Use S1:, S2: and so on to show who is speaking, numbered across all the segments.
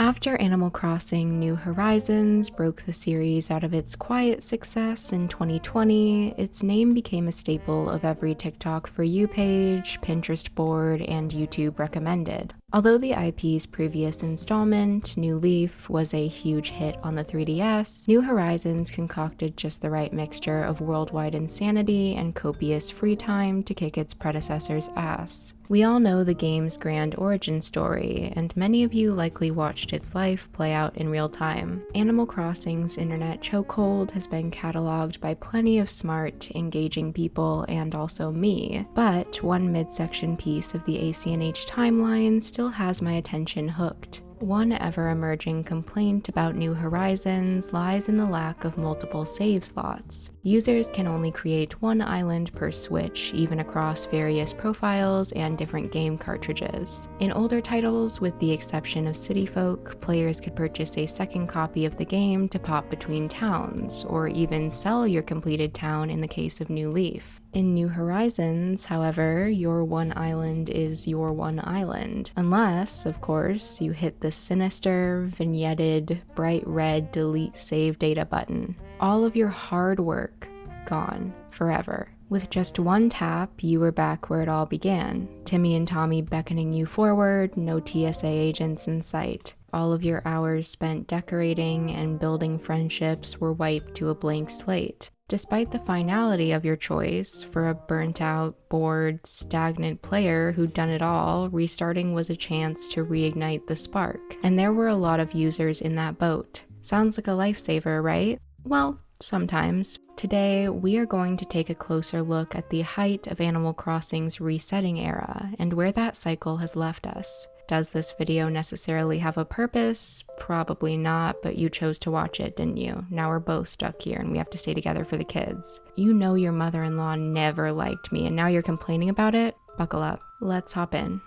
S1: After Animal Crossing New Horizons broke the series out of its quiet success in 2020, its name became a staple of every TikTok For You page, Pinterest board, and YouTube recommended. Although the IP's previous installment, New Leaf, was a huge hit on the 3DS, New Horizons concocted just the right mixture of worldwide insanity and copious free time to kick its predecessor's ass. We all know the game's grand origin story, and many of you likely watched its life play out in real time. Animal Crossing's internet chokehold has been cataloged by plenty of smart, engaging people and also me, but one midsection piece of the ACNH timeline still has my attention hooked. One ever-emerging complaint about New Horizons lies in the lack of multiple save slots. Users can only create one island per Switch, even across various profiles and different game cartridges. In older titles, with the exception of City Folk, players could purchase a second copy of the game to pop between towns, or even sell your completed town in the case of New Leaf. In New Horizons, however, your one island is your one island. Unless, of course, you hit the sinister, vignetted, bright red delete save data button. All of your hard work gone forever. With just one tap, you were back where it all began. Timmy and Tommy beckoning you forward, no TSA agents in sight. All of your hours spent decorating and building friendships were wiped to a blank slate. Despite the finality of your choice, for a burnt-out, bored, stagnant player who'd done it all, restarting was a chance to reignite the spark, and there were a lot of users in that boat. Sounds like a lifesaver, right? Well, sometimes. Today, we are going to take a closer look at the height of Animal Crossing's resetting era, and where that cycle has left us. Does this video necessarily have a purpose? Probably not, but you chose to watch it, didn't you? Now we're both stuck here and we have to stay together for the kids. You know your mother-in-law never liked me and now you're complaining about it? Buckle up. Let's hop in.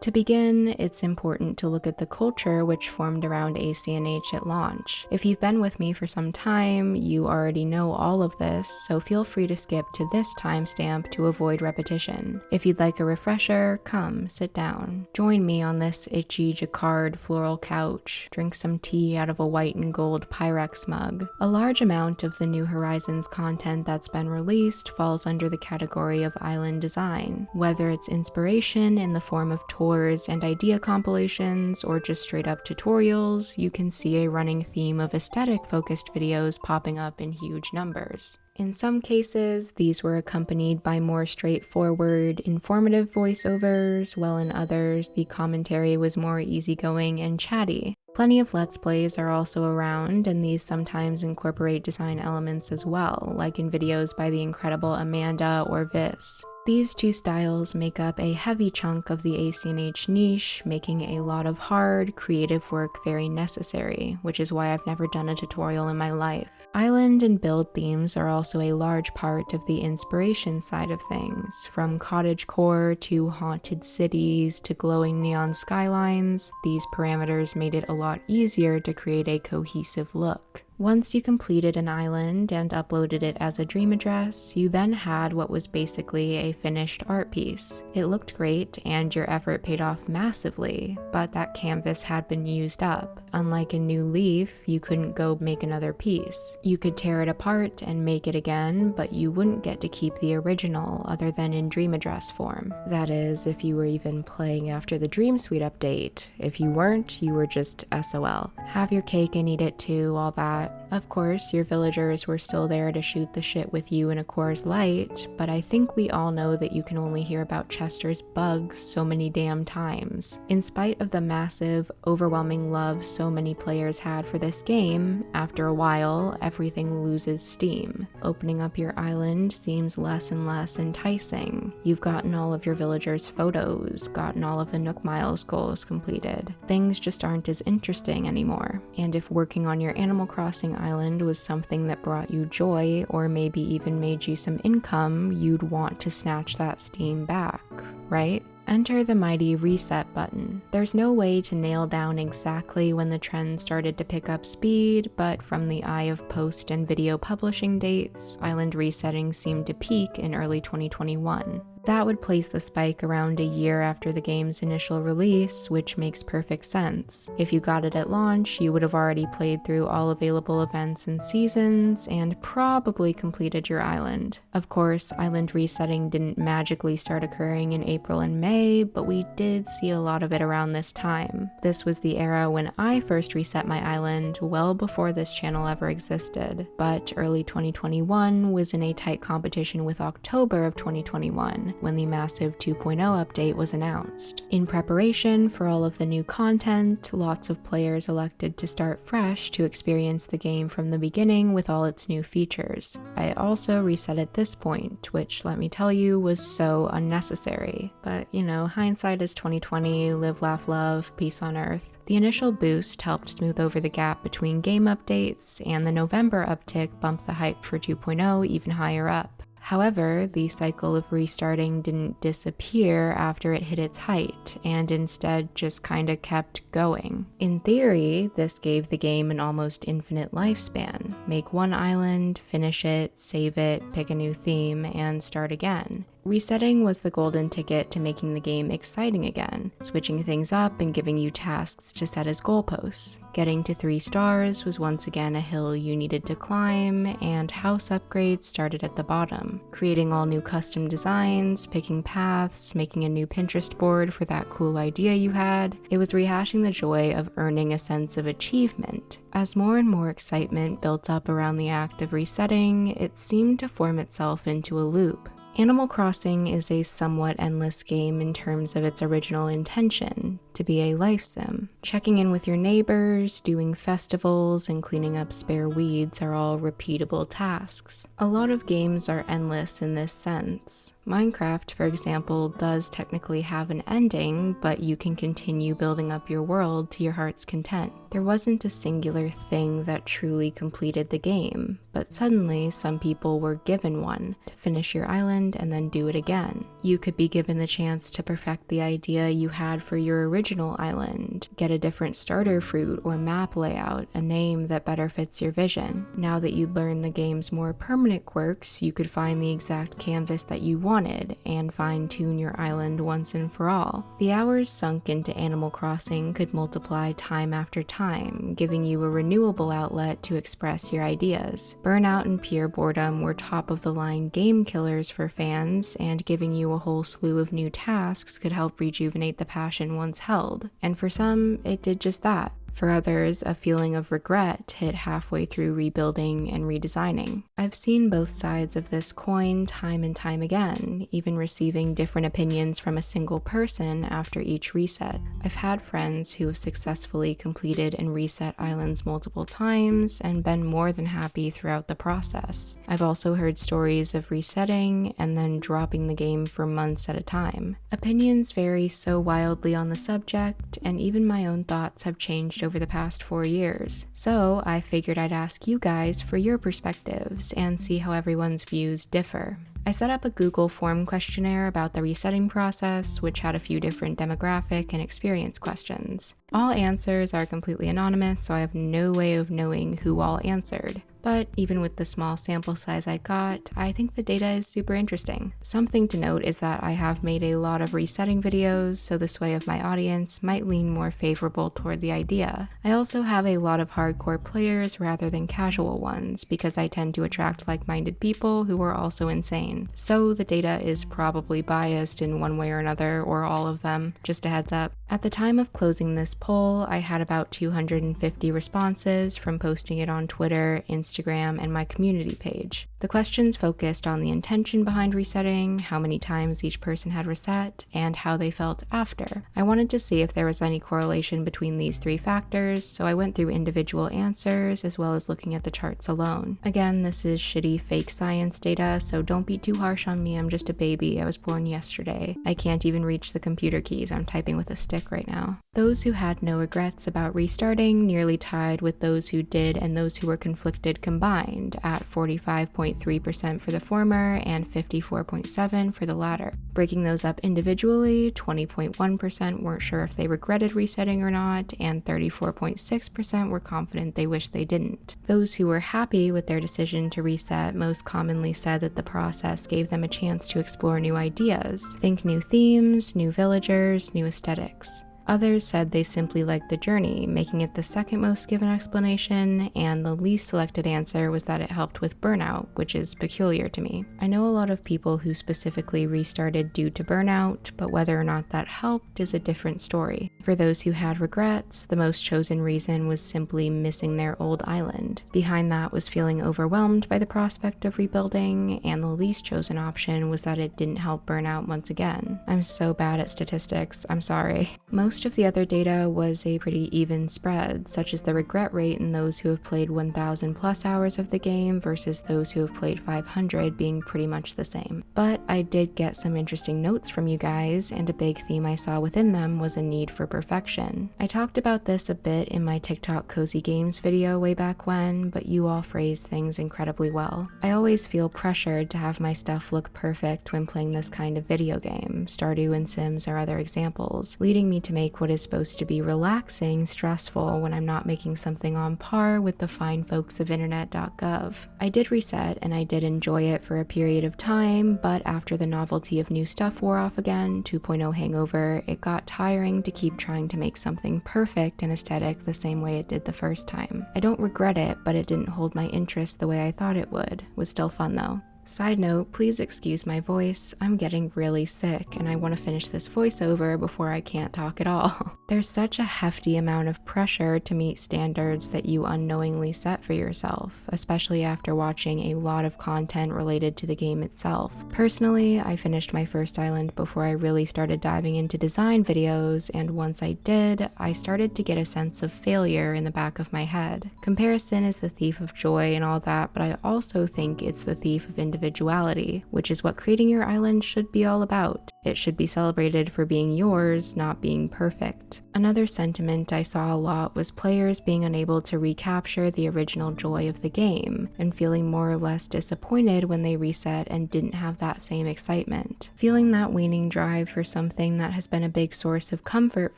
S1: To begin, it's important to look at the culture which formed around ACNH at launch. If you've been with me for some time, you already know all of this, so feel free to skip to this timestamp to avoid repetition. If you'd like a refresher, come, sit down. Join me on this itchy jacquard floral couch, drink some tea out of a white and gold Pyrex mug. A large amount of the New Horizons content that's been released falls under the category of island design, whether it's inspiration in the form of tours and idea compilations, or just straight up tutorials, you can see a running theme of aesthetic-focused videos popping up in huge numbers. In some cases, these were accompanied by more straightforward, informative voiceovers, while in others, the commentary was more easygoing and chatty. Plenty of Let's Plays are also around, and these sometimes incorporate design elements as well, like in videos by the incredible Amanda or Vis. These two styles make up a heavy chunk of the ACNH niche, making a lot of hard, creative work very necessary, which is why I've never done a tutorial in my life. Island and build themes are also a large part of the inspiration side of things. From cottagecore to haunted cities to glowing neon skylines, these parameters made it a lot easier to create a cohesive look. Once you completed an island and uploaded it as a dream address, you then had what was basically a finished art piece. It looked great and your effort paid off massively, but that canvas had been used up. Unlike a New Leaf, you couldn't go make another piece. You could tear it apart and make it again, but you wouldn't get to keep the original other than in dream address form. That is, if you were even playing after the Dream Suite update. If you weren't, you were just SOL. Have your cake and eat it too, all that. Of course, your villagers were still there to shoot the shit with you in a Coors Light, but I think we all know that you can only hear about Chester's bugs so many damn times. In spite of the massive, overwhelming love so many players had for this game, after a while, everything loses steam. Opening up your island seems less and less enticing. You've gotten all of your villagers' photos, gotten all of the Nook Miles goals completed. Things just aren't as interesting anymore. And if working on your Animal Crossing island was something that brought you joy or maybe even made you some income, you'd want to snatch that steam back, right? Enter the mighty reset button. There's no way to nail down exactly when the trend started to pick up speed, but from the eye of post and video publishing dates, island resetting seemed to peak in early 2021. That would place the spike around a year after the game's initial release, which makes perfect sense. If you got it at launch, you would have already played through all available events and seasons, and probably completed your island. Of course, island resetting didn't magically start occurring in April and May, but we did see a lot of it around this time. This was the era when I first reset my island, well before this channel ever existed. But early 2021 was in a tight competition with October of 2021. When the massive 2.0 update was announced. In preparation for all of the new content, lots of players elected to start fresh to experience the game from the beginning with all its new features. I also reset at this point, which, let me tell you, was so unnecessary. But, you know, hindsight is 2020, live, laugh, love, peace on earth. The initial boost helped smooth over the gap between game updates, and the November uptick bumped the hype for 2.0 even higher up. However, the cycle of restarting didn't disappear after it hit its height, and instead just kinda kept going. In theory, this gave the game an almost infinite lifespan. Make one island, finish it, save it, pick a new theme, and start again. Resetting was the golden ticket to making the game exciting again, switching things up and giving you tasks to set as goalposts. Getting to 3 stars was once again a hill you needed to climb, and house upgrades started at the bottom. Creating all new custom designs, picking paths, making a new Pinterest board for that cool idea you had. It was rehashing the joy of earning a sense of achievement. As more and more excitement built up around the act of resetting, it seemed to form itself into a loop. Animal Crossing is a somewhat endless game in terms of its original intention, to be a life sim. Checking in with your neighbors, doing festivals, and cleaning up spare weeds are all repeatable tasks. A lot of games are endless in this sense. Minecraft, for example, does technically have an ending, but you can continue building up your world to your heart's content. There wasn't a singular thing that truly completed the game, but suddenly some people were given one, to finish your island and then do it again. You could be given the chance to perfect the idea you had for your original island, get a different starter fruit or map layout, a name that better fits your vision. Now that you'd learned the game's more permanent quirks, you could find the exact canvas that you wanted and fine-tune your island once and for all. The hours sunk into Animal Crossing could multiply time after time, giving you a renewable outlet to express your ideas. Burnout and pure boredom were top-of-the-line game killers for fans, and giving you a whole slew of new tasks could help rejuvenate the passion once held. And for some, it did just that. For others, a feeling of regret hit halfway through rebuilding and redesigning. I've seen both sides of this coin time and time again, even receiving different opinions from a single person after each reset. I've had friends who have successfully completed and reset islands multiple times and been more than happy throughout the process. I've also heard stories of resetting and then dropping the game for months at a time. Opinions vary so wildly on the subject, and even my own thoughts have changed over the past 4 years. So I figured I'd ask you guys for your perspectives and see how everyone's views differ. I set up a Google form questionnaire about the resetting process, which had a few different demographic and experience questions. All answers are completely anonymous, so I have no way of knowing who all answered. But even with the small sample size I got, I think the data is super interesting. Something to note is that I have made a lot of resetting videos, so the sway of my audience might lean more favorable toward the idea. I also have a lot of hardcore players rather than casual ones, because I tend to attract like-minded people who are also insane. So the data is probably biased in one way or another, or all of them, just a heads up. At the time of closing this poll, I had about 250 responses from posting it on Twitter, Instagram, and my community page. The questions focused on the intention behind resetting, how many times each person had reset, and how they felt after. I wanted to see if there was any correlation between these 3 factors, so I went through individual answers as well as looking at the charts alone. Again, this is shitty fake science data, so don't be too harsh on me. I'm just a baby. I was born yesterday. I can't even reach the computer keys. I'm typing with a stick right now. Those who had no regrets about restarting nearly tied with those who did and those who were conflicted combined at 45.5% 50.3% for the former and 54.7% for the latter. Breaking those up individually, 20.1% weren't sure if they regretted resetting or not, and 34.6% were confident they wished they didn't. Those who were happy with their decision to reset most commonly said that the process gave them a chance to explore new ideas, think new themes, new villagers, new aesthetics. Others said they simply liked the journey, making it the second most given explanation, and the least selected answer was that it helped with burnout, which is peculiar to me. I know a lot of people who specifically restarted due to burnout, but whether or not that helped is a different story. For those who had regrets, the most chosen reason was simply missing their old island. Behind that was feeling overwhelmed by the prospect of rebuilding, and the least chosen option was that it didn't help burnout once again. I'm so bad at statistics, I'm sorry. Most of the other data was a pretty even spread, such as the regret rate in those who have played 1,000 plus hours of the game versus those who have played 500 being pretty much the same. But I did get some interesting notes from you guys, and a big theme I saw within them was a need for perfection. I talked about this a bit in my TikTok Cozy Games video way back when, but you all phrased things incredibly well. I always feel pressured to have my stuff look perfect when playing this kind of video game. Stardew and Sims are other examples, leading me to make what is supposed to be relaxing stressful when I'm not making something on par with the fine folks of internet.gov. I did reset and I did enjoy it for a period of time, but after the novelty of new stuff wore off again, 2.0 hangover, it got tiring to keep trying to make something perfect and aesthetic the same way it did the first time. I don't regret it, but it didn't hold my interest the way I thought it would. Was still fun though. Side note, please excuse my voice. I'm getting really sick and I want to finish this voiceover before I can't talk at all. There's such a hefty amount of pressure to meet standards that you unknowingly set for yourself, especially after watching a lot of content related to the game itself. Personally, I finished my first island before I really started diving into design videos, and once I did, I started to get a sense of failure in the back of my head. Comparison is the thief of joy and all that, but I also think it's the thief of individuality, which is what creating your island should be all about. It should be celebrated for being yours, not being perfect. Another sentiment I saw a lot was players being unable to recapture the original joy of the game, and feeling more or less disappointed when they reset and didn't have that same excitement. Feeling that waning drive for something that has been a big source of comfort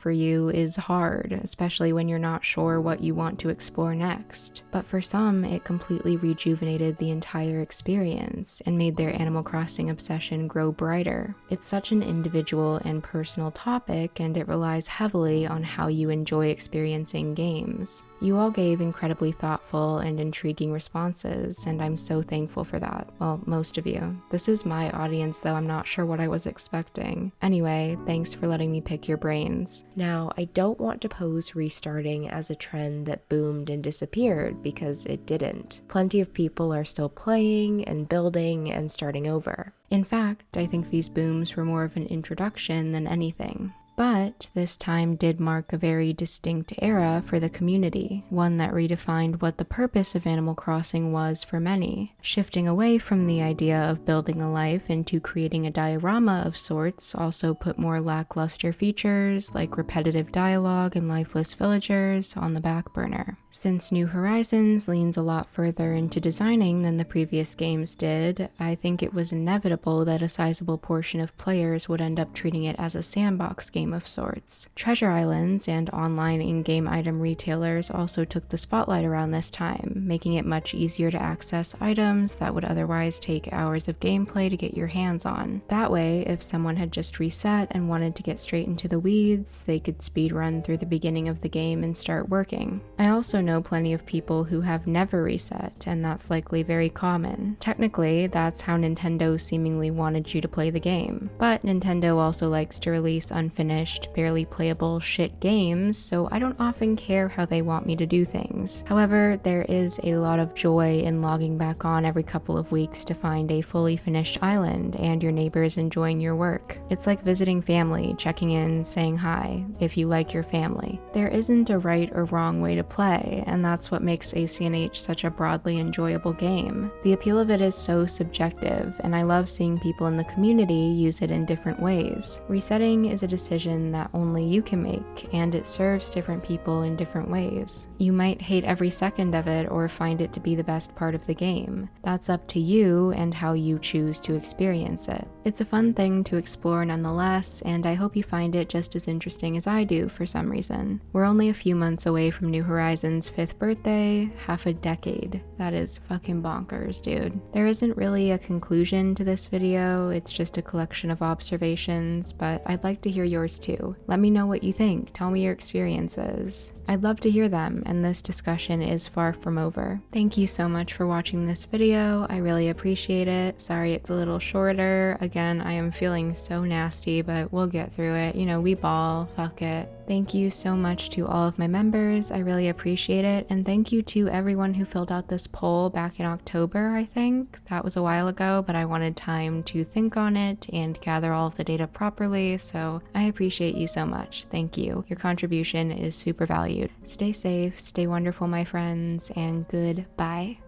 S1: for you is hard, especially when you're not sure what you want to explore next. But for some, it completely rejuvenated the entire experience and made their Animal Crossing obsession grow brighter. It's such an individual and personal topic, and it relies heavily on how you enjoy experiencing games. You all gave incredibly thoughtful and intriguing responses, and I'm so thankful for that. Well, most of you. This is my audience, though I'm not sure what I was expecting. Anyway, thanks for letting me pick your brains. Now, I don't want to pose restarting as a trend that boomed and disappeared, because it didn't. Plenty of people are still playing and building and starting over. In fact, I think these booms were more of an introduction than anything. But this time did mark a very distinct era for the community, one that redefined what the purpose of Animal Crossing was for many, shifting away from the idea of building a life into creating a diorama of sorts. Also put more lackluster features like repetitive dialogue and lifeless villagers on the back burner. Since New Horizons leans a lot further into designing than the previous games did, I think it was inevitable that a sizable portion of players would end up treating it as a sandbox game of sorts. Treasure islands and online in-game item retailers also took the spotlight around this time, making it much easier to access items that would otherwise take hours of gameplay to get your hands on. That way, if someone had just reset and wanted to get straight into the weeds, they could speedrun through the beginning of the game and start working. I also know plenty of people who have never reset, and that's likely very common. Technically, that's how Nintendo seemingly wanted you to play the game. But Nintendo also likes to release unfinished, barely playable shit games, so I don't often care how they want me to do things. However, there is a lot of joy in logging back on every couple of weeks to find a fully finished island and your neighbors enjoying your work. It's like visiting family, checking in, saying hi, if you like your family. There isn't a right or wrong way to play, and that's what makes ACNH such a broadly enjoyable game. The appeal of it is so subjective, and I love seeing people in the community use it in different ways. Resetting is a decision decision that only you can make, and it serves different people in different ways. You might hate every second of it or find it to be the best part of the game. That's up to you and how you choose to experience it. It's a fun thing to explore nonetheless, and I hope you find it just as interesting as I do for some reason. We're only a few months away from New Horizons' 5th birthday, half a decade. That is fucking bonkers, dude. There isn't really a conclusion to this video, it's just a collection of observations, but I'd like to hear yours too. Let me know what you think, tell me your experiences. I'd love to hear them, and this discussion is far from over. Thank you so much for watching this video, I really appreciate it. Sorry it's a little shorter. Again, I am feeling so nasty, but we'll get through it. You know, we ball, fuck it. Thank you so much to all of my members, I really appreciate it, and thank you to everyone who filled out this poll back in October, I think. That was a while ago, but I wanted time to think on it and gather all of the data properly, so I appreciate you so much. Thank you. Your contribution is super valued. Stay safe, stay wonderful, my friends, and goodbye.